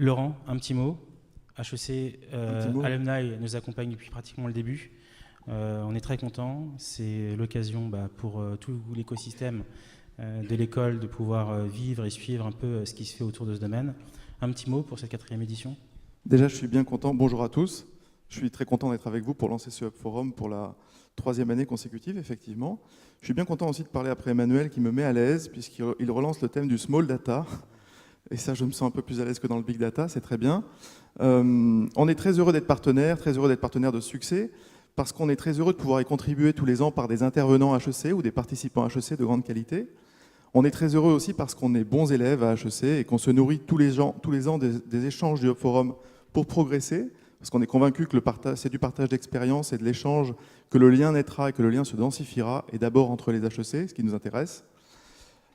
Laurent, un petit mot. HEC petit mot. Alumni nous accompagne depuis pratiquement le début. On est très contents. C'est l'occasion pour tout l'écosystème de l'école de pouvoir vivre et suivre un peu ce qui se fait autour de ce domaine. Un petit mot pour cette 4e édition. Déjà, je suis bien content. Bonjour à tous. Je suis très content d'être avec vous pour lancer ce Hub Forum pour la 3e année consécutive, effectivement. Je suis bien content aussi de parler après Emmanuel qui me met à l'aise puisqu'il relance le thème du small data. Et ça, je me sens un peu plus à l'aise que dans le big data, c'est très bien. On est très heureux d'être partenaire de succès, parce qu'on est très heureux de pouvoir y contribuer tous les ans par des intervenants HEC ou des participants HEC de grande qualité. On est très heureux aussi parce qu'on est bons élèves à HEC et qu'on se nourrit tous les ans des échanges du Hub Forum pour progresser, parce qu'on est convaincu que c'est du partage d'expérience et de l'échange que le lien naîtra et que le lien se densifiera, et d'abord entre les HEC, ce qui nous intéresse.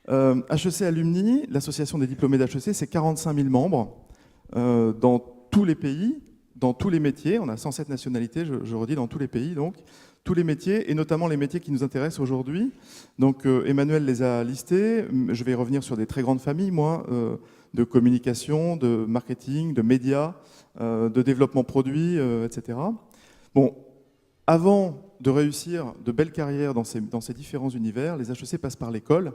HEC Alumni, l'association des diplômés d'HEC, c'est 45 000 membres dans tous les pays, dans tous les métiers. On a 107 nationalités, je redis, dans tous les pays, donc tous les métiers, et notamment les métiers qui nous intéressent aujourd'hui. Donc Emmanuel les a listés. Je vais revenir sur des très grandes familles, moi, de communication, de marketing, de médias, de développement produit, etc. Bon, avant de réussir de belles carrières dans ces différents univers, les HEC passent par l'école.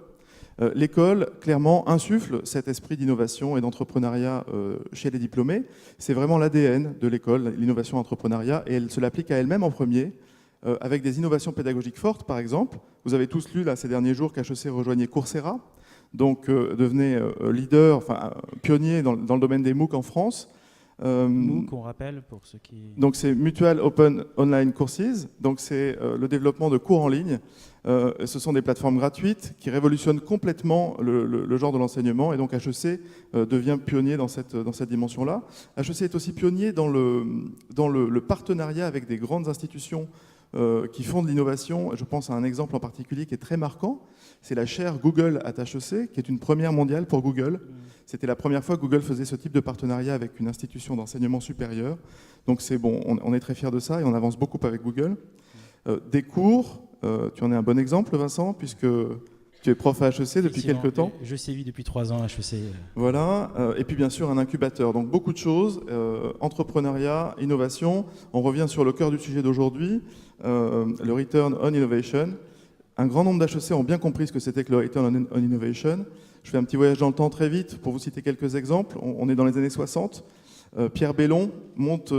L'école, clairement, insuffle cet esprit d'innovation et d'entrepreneuriat chez les diplômés. C'est vraiment l'ADN de l'école, l'innovation entrepreneuriat, et elle se l'applique à elle-même en premier, avec des innovations pédagogiques fortes, par exemple. Vous avez tous lu là, ces derniers jours qu'HEC rejoignait Coursera, donc devenait leader, enfin pionnier dans le domaine des MOOC en France. MOOC, on rappelle pour ceux qui... Donc c'est Mutual Open Online Courses, donc c'est le développement de cours en ligne. Ce sont des plateformes gratuites qui révolutionnent complètement le genre de l'enseignement, et donc HEC devient pionnier dans cette dimension-là. HEC est aussi pionnier dans le partenariat avec des grandes institutions qui font de l'innovation. Je pense à un exemple en particulier qui est très marquant, c'est la chaire Google at HEC, qui est une première mondiale pour Google. C'était la première fois que Google faisait ce type de partenariat avec une institution d'enseignement supérieur. Donc c'est bon, on est très fiers de ça et on avance beaucoup avec Google. Des cours, tu en es un bon exemple, Vincent, puisque tu es prof à HEC depuis quelques temps. Je sévis depuis 3 ans à HEC. Voilà, et puis bien sûr un incubateur. Donc beaucoup de choses, entrepreneuriat, innovation. On revient sur le cœur du sujet d'aujourd'hui, le Return on Innovation. Un grand nombre d'HEC ont bien compris ce que c'était que le Return on Innovation. Je fais un petit voyage dans le temps très vite pour vous citer quelques exemples. On est dans les années 60. Pierre Bellon monte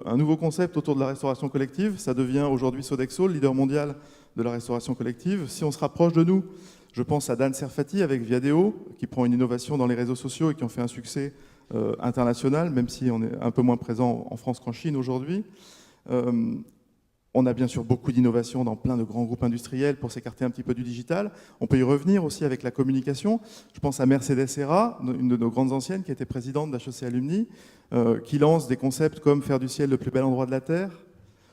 un nouveau concept autour de la restauration collective. Ça devient aujourd'hui Sodexo, le leader mondial de la restauration collective. Si on se rapproche de nous, je pense à Dan Serfati avec Viadeo, qui prend une innovation dans les réseaux sociaux et qui en fait un succès international, même si on est un peu moins présent en France qu'en Chine aujourd'hui. On a bien sûr beaucoup d'innovations dans plein de grands groupes industriels pour s'écarter un petit peu du digital. On peut y revenir aussi avec la communication. Je pense à Mercedes Serra, une de nos grandes anciennes, qui était présidente d'HEC Alumni, qui lance des concepts comme faire du ciel le plus bel endroit de la Terre,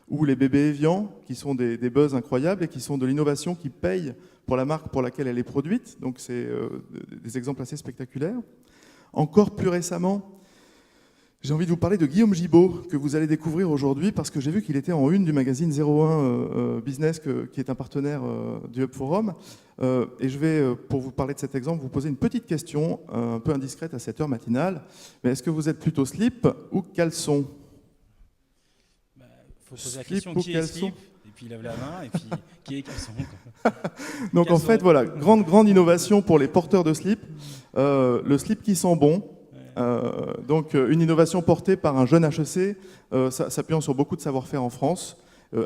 ou les bébés Evian, qui sont des buzz incroyables et qui sont de l'innovation qui paye pour la marque pour laquelle elle est produite. Donc c'est des exemples assez spectaculaires. Encore plus récemment, j'ai envie de vous parler de Guillaume Gibaud, que vous allez découvrir aujourd'hui, parce que j'ai vu qu'il était en une du magazine 01 Business, qui est un partenaire du Hub Forum. Et je vais, pour vous parler de cet exemple, vous poser une petite question un peu indiscrète à cette heure matinale. Mais est-ce que vous êtes plutôt slip ou caleçon? Il faut poser la question, qui est slip? Et puis il lève la main, et puis qui est caleçon? Donc en fait, voilà, grande innovation pour les porteurs de slip. Le slip qui sent bon. Donc une innovation portée par un jeune HEC, s'appuyant sur beaucoup de savoir-faire en France,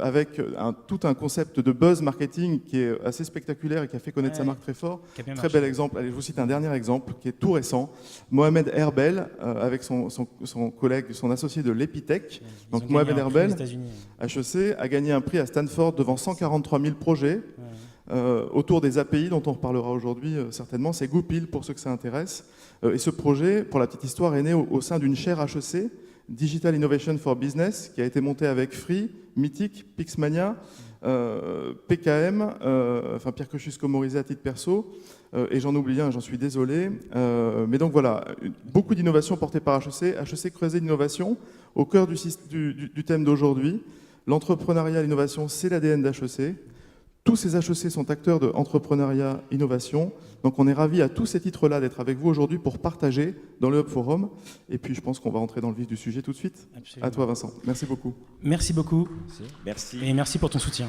avec tout un concept de buzz marketing qui est assez spectaculaire et qui a fait connaître sa marque très fort. Très bel exemple. Allez, je vous cite un dernier exemple qui est tout récent. Mohamed Herbel, avec son collègue, son associé de l'Epitech. Donc Mohamed Herbel, HEC, a gagné un prix à Stanford devant 143 000 projets. Autour des API dont on reparlera aujourd'hui certainement, c'est Goupil pour ceux que ça intéresse. Et ce projet, pour la petite histoire, est né au sein d'une chaire HEC, Digital Innovation for Business, qui a été montée avec Free, Mythic, Pixmania, PKM, enfin Pierre Kosciusko-Morizet à titre perso, et j'en oublie un, j'en suis désolé. Mais donc voilà, beaucoup d'innovations portées par HEC. HEC creusait l'innovation au cœur du thème d'aujourd'hui. L'entrepreneuriat et l'innovation, c'est l'ADN d'HEC. Tous ces HEC sont acteurs de entrepreneuriat, innovation. Donc on est ravis à tous ces titres-là d'être avec vous aujourd'hui pour partager dans le Hub Forum. Et puis je pense qu'on va entrer dans le vif du sujet tout de suite. Absolument. À toi Vincent. Merci beaucoup. Merci beaucoup. Merci. Et merci pour ton soutien.